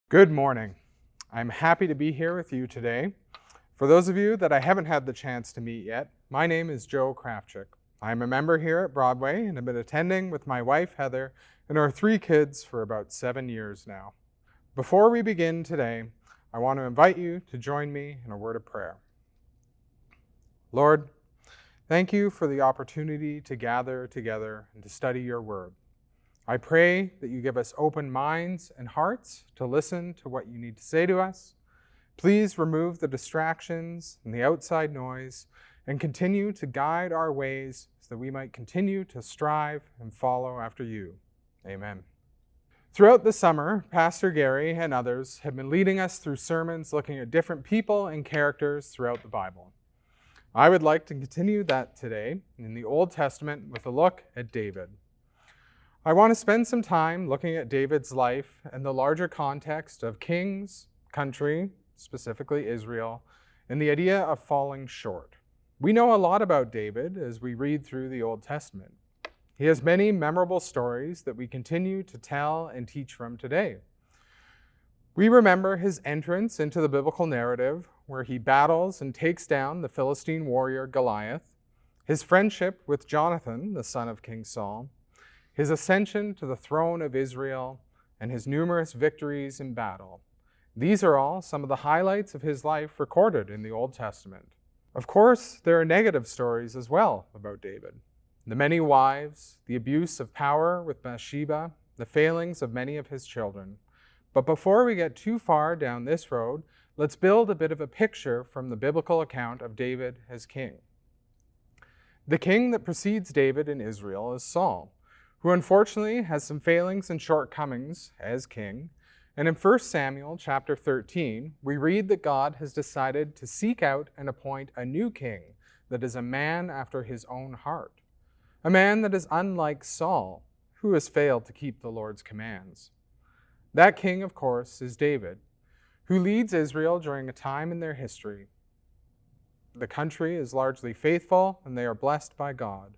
Good morning. I'm happy to be here with you today. For those of you that I haven't had the chance to meet yet, my name is Joe Kraftchick. I'm a member here at Broadway and have been attending with my wife Heather and our 3 kids for about 7 years now. Before we begin today, I want to invite you to join me in a word of prayer. Lord, thank you for the opportunity to gather together and to study your word. I pray that you give us open minds and hearts to listen to what you need to say to us. Please remove the distractions and the outside noise and continue to guide our ways so that we might continue to strive and follow after you. Amen. Throughout the summer, Pastor Gary and others have been leading us through sermons looking at different people and characters throughout the Bible. I would like to continue that today in the Old Testament with a look at David. I want to spend some time looking at David's life and the larger context of kings, country, specifically Israel, and the idea of falling short. We know a lot about David as we read through the Old Testament. He has many memorable stories that we continue to tell and teach from today. We remember his entrance into the biblical narrative where he battles and takes down the Philistine warrior Goliath, his friendship with Jonathan, the son of King Saul, his ascension to the throne of Israel, and his numerous victories in battle. These are all some of the highlights of his life recorded in the Old Testament. Of course, there are negative stories as well about David. The many wives, the abuse of power with Bathsheba, the failings of many of his children. But before we get too far down this road, let's build a bit of a picture from the biblical account of David as king. The king that precedes David in Israel is Saul, who unfortunately has some failings and shortcomings as king. And in 1 Samuel chapter 13, we read that God has decided to seek out and appoint a new king that is a man after his own heart, a man that is unlike Saul, who has failed to keep the Lord's commands. That king, of course, is David, who leads Israel during a time in their history. The country is largely faithful and they are blessed by God.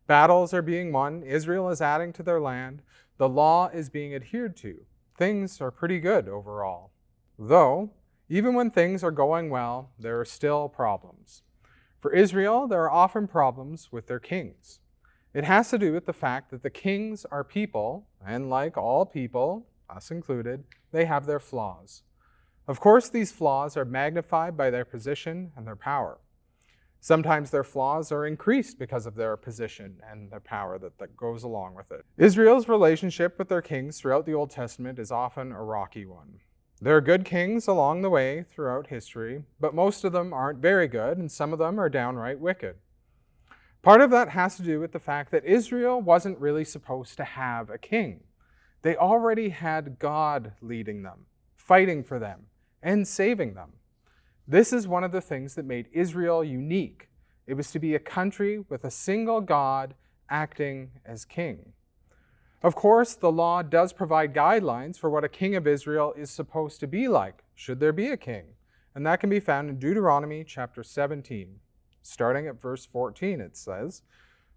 Battles are being won, Israel is adding to their land, the law is being adhered to. Things are pretty good overall. Though, even when things are going well, there are still problems. For Israel, there are often problems with their kings. It has to do with the fact that the kings are people, and like all people, us included, they have their flaws. Of course, these flaws are magnified by their position and their power. Sometimes their flaws are increased because of their position and the power that goes along with it. Israel's relationship with their kings throughout the Old Testament is often a rocky one. There are good kings along the way throughout history, but most of them aren't very good, and some of them are downright wicked. Part of that has to do with the fact that Israel wasn't really supposed to have a king. They already had God leading them, fighting for them, and saving them. This is one of the things that made Israel unique. It was to be a country with a single God acting as king. Of course, the law does provide guidelines for what a king of Israel is supposed to be like, should there be a king. And that can be found in Deuteronomy chapter 17. Starting at verse 14, it says,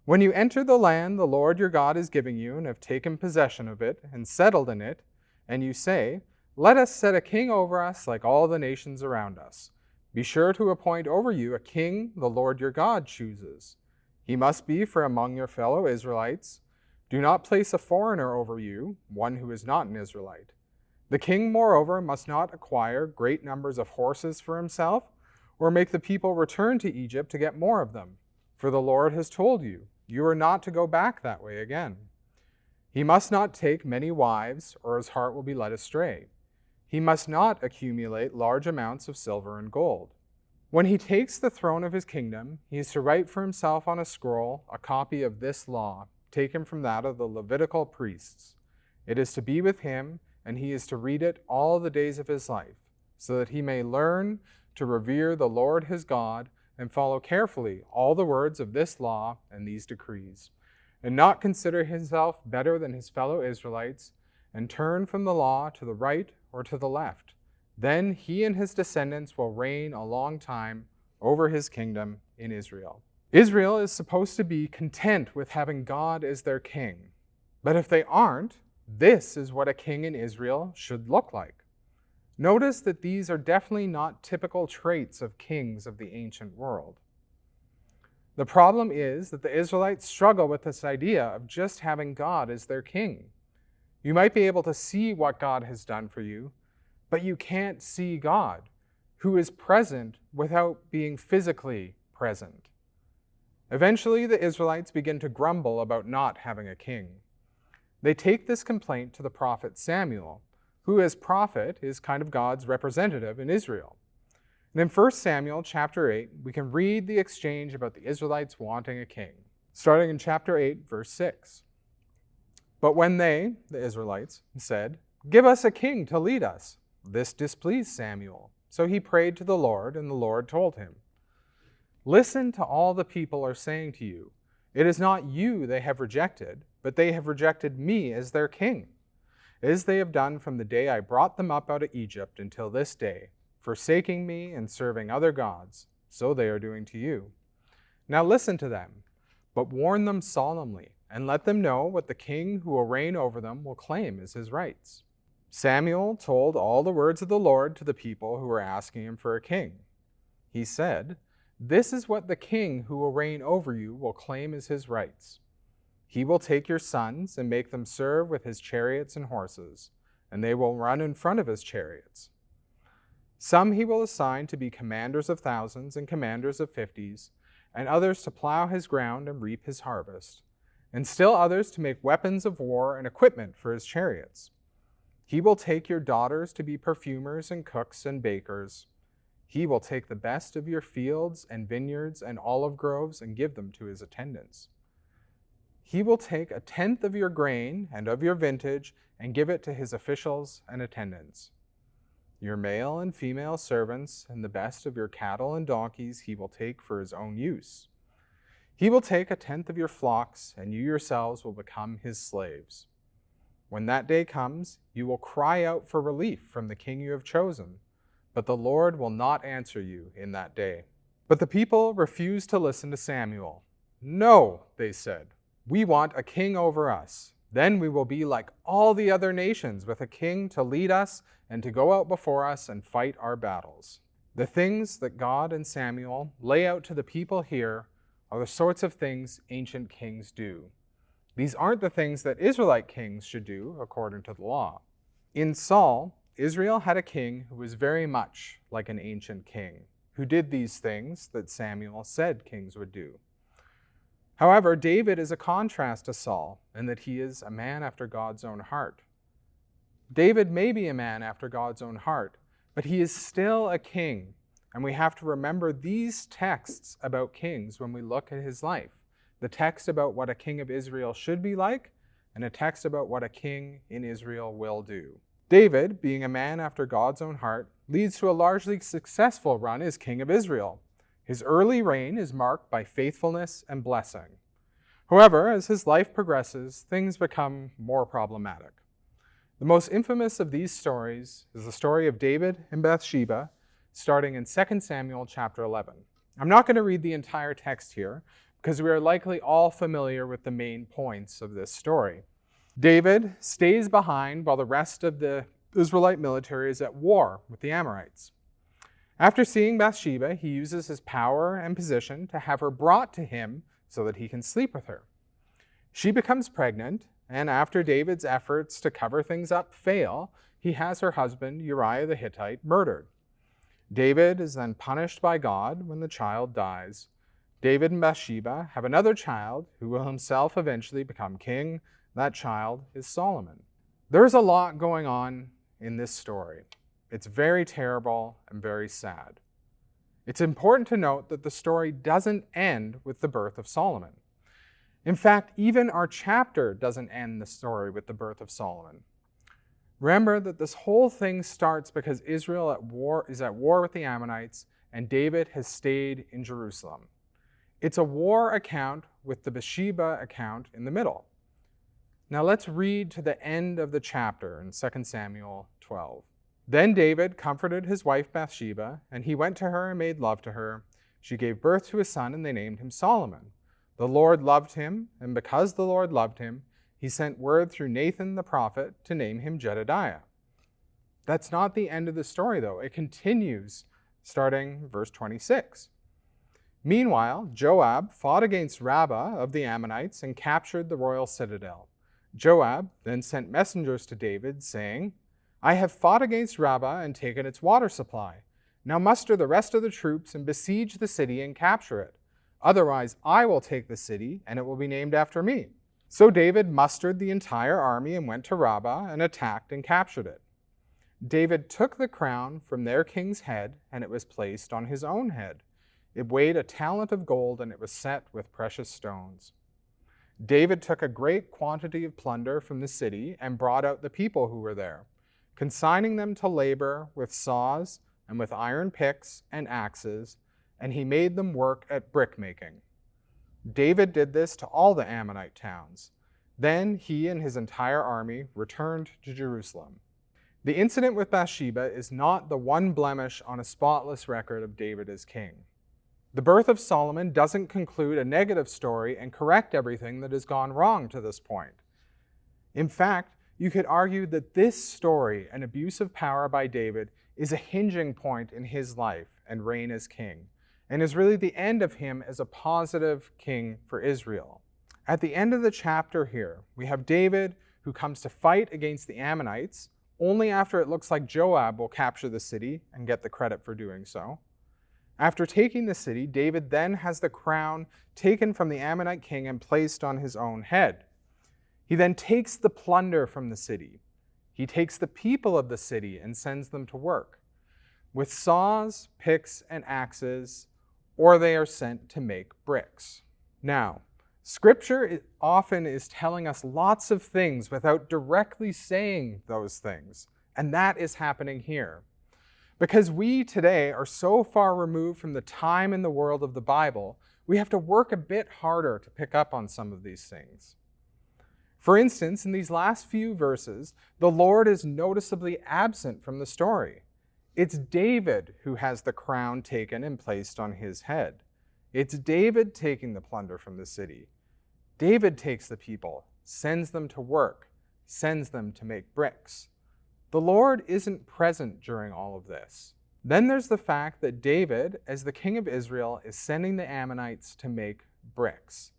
"When you enter the land the Lord your God is giving you and have taken possession of it and settled in it, and you say, 'Let us set a king over us like all the nations around us,' be sure to appoint over you a king the Lord your God chooses. He must be from among your fellow Israelites. Do not place a foreigner over you, one who is not an Israelite. The king, moreover, must not acquire great numbers of horses for himself, or make the people return to Egypt to get more of them. For the Lord has told you, you are not to go back that way again. He must not take many wives, or his heart will be led astray. He must not accumulate large amounts of silver and gold. When he takes the throne of his kingdom, he is to write for himself on a scroll a copy of this law, taken from that of the Levitical priests. It is to be with him, and he is to read it all the days of his life, so that he may learn to revere the Lord his God and follow carefully all the words of this law and these decrees, and not consider himself better than his fellow Israelites, and turn from the law to the right or to the left. Then he and his descendants will reign a long time over his kingdom in Israel." Israel is supposed to be content with having God as their king. But if they aren't, this is what a king in Israel should look like. Notice that these are definitely not typical traits of kings of the ancient world. The problem is that the Israelites struggle with this idea of just having God as their king. You might be able to see what God has done for you, but you can't see God, who is present without being physically present. Eventually, the Israelites begin to grumble about not having a king. They take this complaint to the prophet Samuel, who as prophet is kind of God's representative in Israel. And in 1 Samuel chapter 8, we can read the exchange about the Israelites wanting a king, starting in chapter 8, verse 6. But when they, the Israelites, said, "Give us a king to lead us," this displeased Samuel. So he prayed to the Lord, and the Lord told him, "Listen to all the people are saying to you. It is not you they have rejected, but they have rejected me as their king, as they have done from the day I brought them up out of Egypt until this day, forsaking me and serving other gods, so they are doing to you. Now listen to them, but warn them solemnly, and let them know what the king who will reign over them will claim as his rights." Samuel told all the words of the Lord to the people who were asking him for a king. He said, "This is what the king who will reign over you will claim as his rights. He will take your sons and make them serve with his chariots and horses, and they will run in front of his chariots. Some he will assign to be commanders of thousands and commanders of 50s, and others to plow his ground and reap his harvest, and still others to make weapons of war and equipment for his chariots. He will take your daughters to be perfumers and cooks and bakers. He will take the best of your fields and vineyards and olive groves and give them to his attendants. He will take 1/10 of your grain and of your vintage and give it to his officials and attendants. Your male and female servants and the best of your cattle and donkeys he will take for his own use. He will take 1/10 of your flocks, and you yourselves will become his slaves. When that day comes, you will cry out for relief from the king you have chosen, but the Lord will not answer you in that day." But the people refused to listen to Samuel. "No," they said, "we want a king over us. Then we will be like all the other nations, with a king to lead us and to go out before us and fight our battles." The things that God and Samuel lay out to the people here are the sorts of things ancient kings do. These aren't the things that Israelite kings should do according to the law. In Saul, Israel had a king who was very much like an ancient king, who did these things that Samuel said kings would do. However, David is a contrast to Saul in that he is a man after God's own heart. David may be a man after God's own heart, but he is still a king, and we have to remember these texts about kings when we look at his life. The text about what a king of Israel should be like, and a text about what a king in Israel will do. David, being a man after God's own heart, leads to a largely successful run as king of Israel. His early reign is marked by faithfulness and blessing. However, as his life progresses, things become more problematic. The most infamous of these stories is the story of David and Bathsheba, starting in 2 Samuel chapter 11. I'm not going to read the entire text here, because we are likely all familiar with the main points of this story. David stays behind while the rest of the Israelite military is at war with the Amorites. After seeing Bathsheba, he uses his power and position to have her brought to him so that he can sleep with her. She becomes pregnant, and after David's efforts to cover things up fail, he has her husband, Uriah the Hittite, murdered. David is then punished by God when the child dies. David and Bathsheba have another child who will himself eventually become king. That child is Solomon. There's a lot going on in this story. It's very terrible and very sad. It's important to note that the story doesn't end with the birth of Solomon. In fact, even our chapter doesn't end the story with the birth of Solomon. Remember that this whole thing starts because Israel is at war with the Ammonites, and David has stayed in Jerusalem. It's a war account with the Bathsheba account in the middle. Now let's read to the end of the chapter in 2 Samuel 12. Then David comforted his wife Bathsheba, and he went to her and made love to her. She gave birth to a son, and they named him Solomon. The Lord loved him, and because the Lord loved him, he sent word through Nathan the prophet to name him Jedediah. That's not the end of the story, though. It continues starting verse 26. Meanwhile, Joab fought against Rabbah of the Ammonites and captured the royal citadel. Joab then sent messengers to David, saying, I have fought against Rabbah and taken its water supply. Now muster the rest of the troops and besiege the city and capture it. Otherwise, I will take the city, and it will be named after me. So David mustered the entire army and went to Rabbah and attacked and captured it. David took the crown from their king's head, and it was placed on his own head. It weighed a talent of gold, and it was set with precious stones. David took a great quantity of plunder from the city and brought out the people who were there, consigning them to labor with saws and with iron picks and axes, and he made them work at brick-making. David did this to all the Ammonite towns. Then he and his entire army returned to Jerusalem. The incident with Bathsheba is not the one blemish on a spotless record of David as king. The birth of Solomon doesn't conclude a negative story and correct everything that has gone wrong to this point. In fact, you could argue that this story, an abuse of power by David, is a hinging point in his life and reign as king, and is really the end of him as a positive king for Israel. At the end of the chapter here, we have David who comes to fight against the Ammonites, only after it looks like Joab will capture the city and get the credit for doing so. After taking the city, David then has the crown taken from the Ammonite king and placed on his own head. He then takes the plunder from the city. He takes the people of the city and sends them to work with saws, picks, and axes, or they are sent to make bricks. Now, Scripture often is telling us lots of things without directly saying those things, and that is happening here. Because we today are so far removed from the time in the world of the Bible, we have to work a bit harder to pick up on some of these things. For instance, in these last few verses, the Lord is noticeably absent from the story. It's David who has the crown taken and placed on his head. It's David taking the plunder from the city. David takes the people, sends them to work, sends them to make bricks. The Lord isn't present during all of this. Then there's the fact that David, as the king of Israel, is sending the Ammonites to make bricks.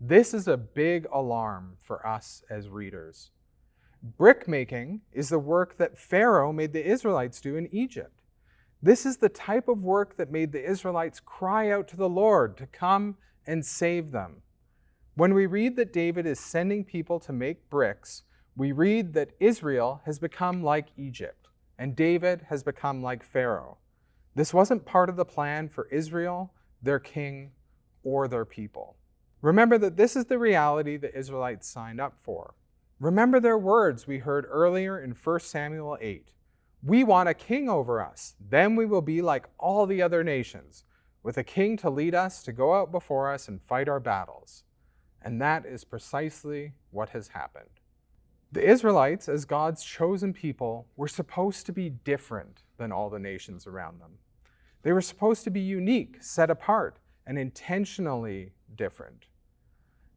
This is a big alarm for us as readers. Brickmaking is the work that Pharaoh made the Israelites do in Egypt. This is the type of work that made the Israelites cry out to the Lord to come and save them. When we read that David is sending people to make bricks, we read that Israel has become like Egypt, and David has become like Pharaoh. This wasn't part of the plan for Israel, their king, or their people. Remember that this is the reality the Israelites signed up for. Remember their words we heard earlier in 1 Samuel 8. We want a king over us, then we will be like all the other nations, with a king to lead us, to go out before us and fight our battles. And that is precisely what has happened. The Israelites, as God's chosen people, were supposed to be different than all the nations around them. They were supposed to be unique, set apart, and intentionally different.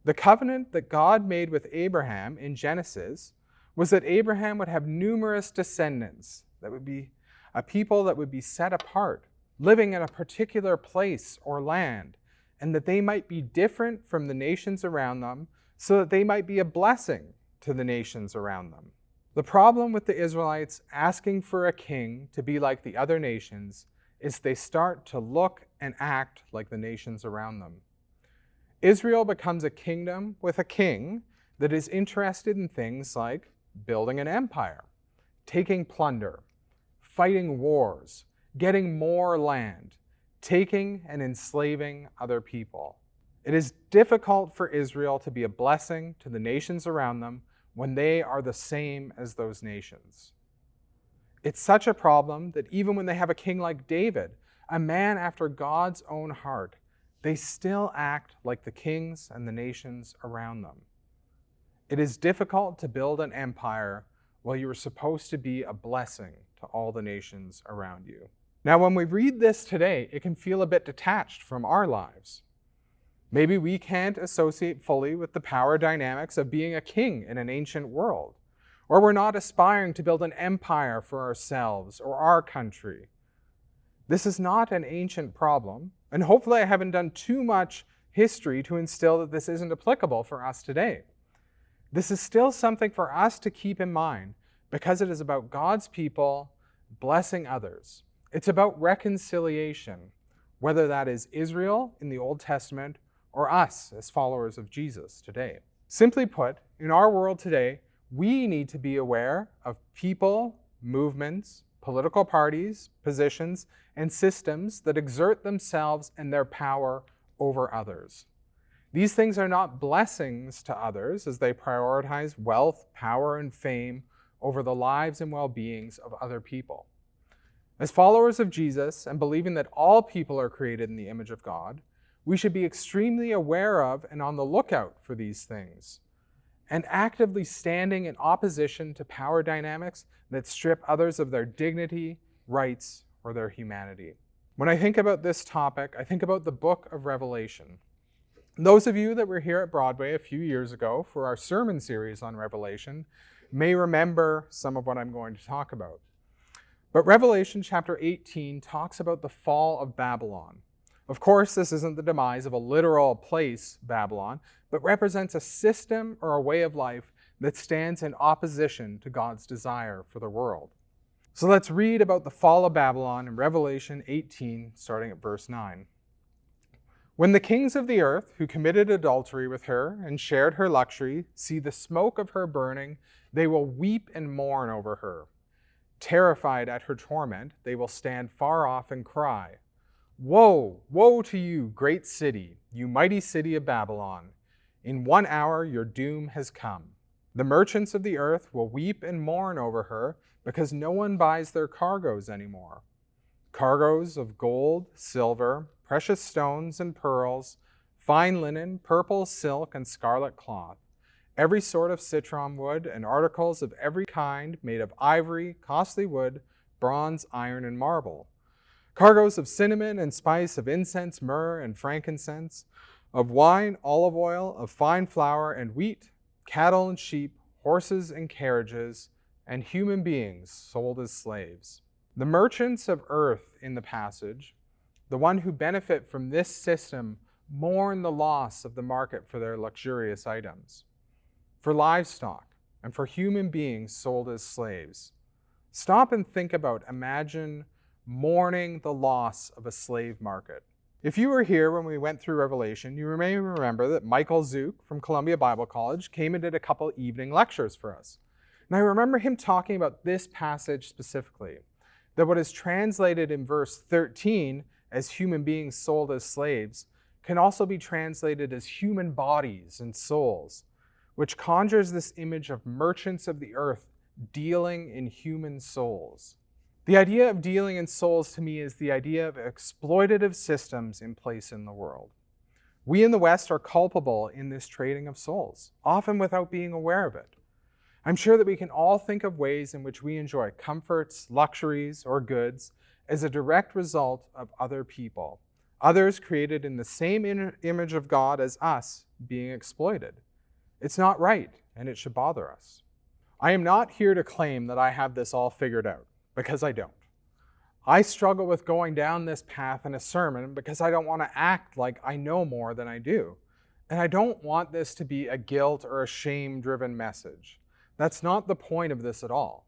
The covenant that God made with Abraham in Genesis was that Abraham would have numerous descendants, that would be a people that would be set apart, living in a particular place or land, and that they might be different from the nations around them so that they might be a blessing to the nations around them. The problem with the Israelites asking for a king to be like the other nations is they start to look and act like the nations around them. Israel becomes a kingdom with a king that is interested in things like building an empire, taking plunder, fighting wars, getting more land, taking and enslaving other people. It is difficult for Israel to be a blessing to the nations around them when they are the same as those nations. It's such a problem that even when they have a king like David, a man after God's own heart, they still act like the kings and the nations around them. It is difficult to build an empire while you are supposed to be a blessing to all the nations around you. Now, when we read this today, it can feel a bit detached from our lives. Maybe we can't associate fully with the power dynamics of being a king in an ancient world. or we're not aspiring to build an empire for ourselves or our country. This is not an ancient problem, and hopefully I haven't done too much history to instill that this isn't applicable for us today. This is still something for us to keep in mind because it is about God's people blessing others. It's about reconciliation, whether that is Israel in the Old Testament or us as followers of Jesus today. Simply put, in our world today, we need to be aware of people, movements, political parties, positions, and systems that exert themselves and their power over others. These things are not blessings to others as they prioritize wealth, power, and fame over the lives and well-beings of other people. As followers of Jesus and believing that all people are created in the image of God, we should be extremely aware of and on the lookout for these things, and actively standing in opposition to power dynamics that strip others of their dignity, rights, or their humanity. When I think about this topic, I think about the book of Revelation. Those of you that were here at Broadway a few years ago for our sermon series on Revelation may remember some of what I'm going to talk about. But Revelation chapter 18 talks about the fall of Babylon. Of course, this isn't the demise of a literal place, Babylon, but represents a system or a way of life that stands in opposition to God's desire for the world. So let's read about the fall of Babylon in Revelation 18, starting at verse 9. When the kings of the earth who committed adultery with her and shared her luxury see the smoke of her burning, they will weep and mourn over her. Terrified at her torment, they will stand far off and cry, "Woe, woe to you, great city, you mighty city of Babylon! In 1 hour your doom has come. The merchants of the earth will weep and mourn over her because no one buys their cargoes anymore. Cargoes of gold, silver, precious stones and pearls, fine linen, purple, silk, and scarlet cloth, every sort of citron wood, and articles of every kind made of ivory, costly wood, bronze, iron, and marble. Cargoes of cinnamon and spice, of incense, myrrh, and frankincense, of wine, olive oil, of fine flour and wheat, cattle and sheep, horses and carriages, and human beings sold as slaves. The merchants of earth in the passage, the one who benefit from this system, mourn the loss of the market for their luxurious items, for livestock, and for human beings sold as slaves. Stop and think about, imagine mourning the loss of a slave market. If you were here when we went through Revelation, you may remember that Michael Zook from Columbia Bible College came and did a couple evening lectures for us. And I remember him talking about this passage specifically, that what is translated in verse 13 as human beings sold as slaves can also be translated as human bodies and souls, which conjures this image of merchants of the earth dealing in human souls. The idea of dealing in souls to me is the idea of exploitative systems in place in the world. We in the West are culpable in this trading of souls, often without being aware of it. I'm sure that we can all think of ways in which we enjoy comforts, luxuries, or goods as a direct result of other people, others created in the same image of God as us being exploited. It's not right, and it should bother us. I am not here to claim that I have this all figured out, because I don't. I struggle with going down this path in a sermon because I don't want to act like I know more than I do. And I don't want this to be a guilt or a shame-driven message. That's not the point of this at all.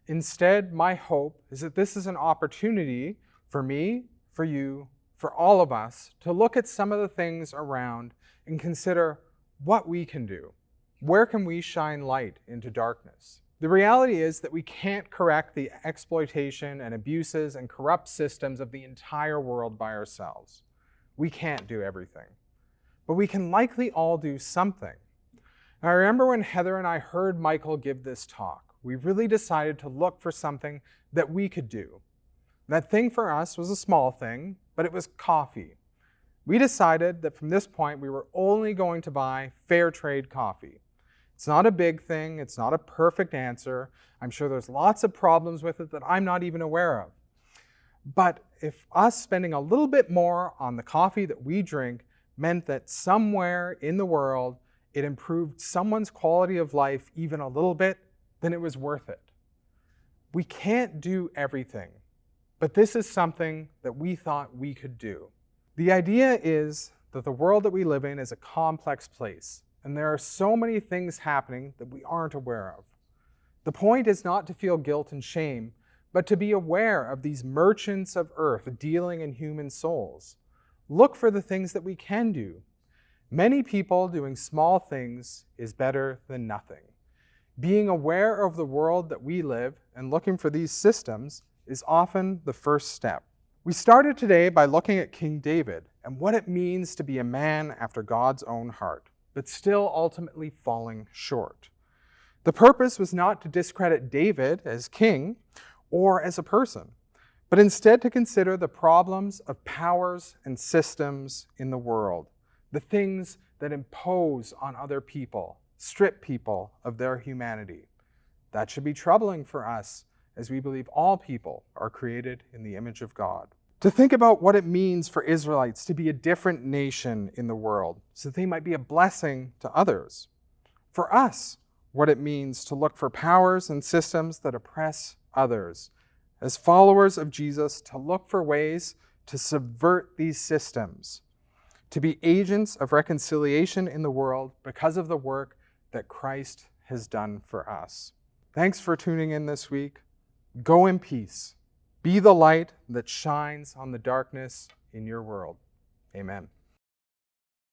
Instead, my hope is that this is an opportunity for me, for you, for all of us to look at some of the things around and consider what we can do. Where can we shine light into darkness? The reality is that we can't correct the exploitation and abuses and corrupt systems of the entire world by ourselves. We can't do everything. But we can likely all do something. And I remember when Heather and I heard Michael give this talk, we really decided to look for something that we could do. That thing for us was a small thing, but it was coffee. We decided that from this point we were only going to buy fair trade coffee. It's not a big thing, it's not a perfect answer. I'm sure there's lots of problems with it that I'm not even aware of. But if us spending a little bit more on the coffee that we drink meant that somewhere in the world it improved someone's quality of life even a little bit, then it was worth it. We can't do everything, but this is something that we thought we could do. The idea is that the world that we live in is a complex place, and there are so many things happening that we aren't aware of. The point is not to feel guilt and shame, but to be aware of these merchants of earth dealing in human souls. Look for the things that we can do. Many people doing small things is better than nothing. Being aware of the world that we live and looking for these systems is often the first step. We started today by looking at King David and what it means to be a man after God's own heart, but still ultimately falling short. The purpose was not to discredit David as king or as a person, but instead to consider the problems of powers and systems in the world, the things that impose on other people, strip people of their humanity. That should be troubling for us, as we believe all people are created in the image of God. To think about what it means for Israelites to be a different nation in the world, so that they might be a blessing to others. For us, what it means to look for powers and systems that oppress others. As followers of Jesus, to look for ways to subvert these systems, to be agents of reconciliation in the world because of the work that Christ has done for us. Thanks for tuning in this week. Go in peace. Be the light that shines on the darkness in your world. Amen.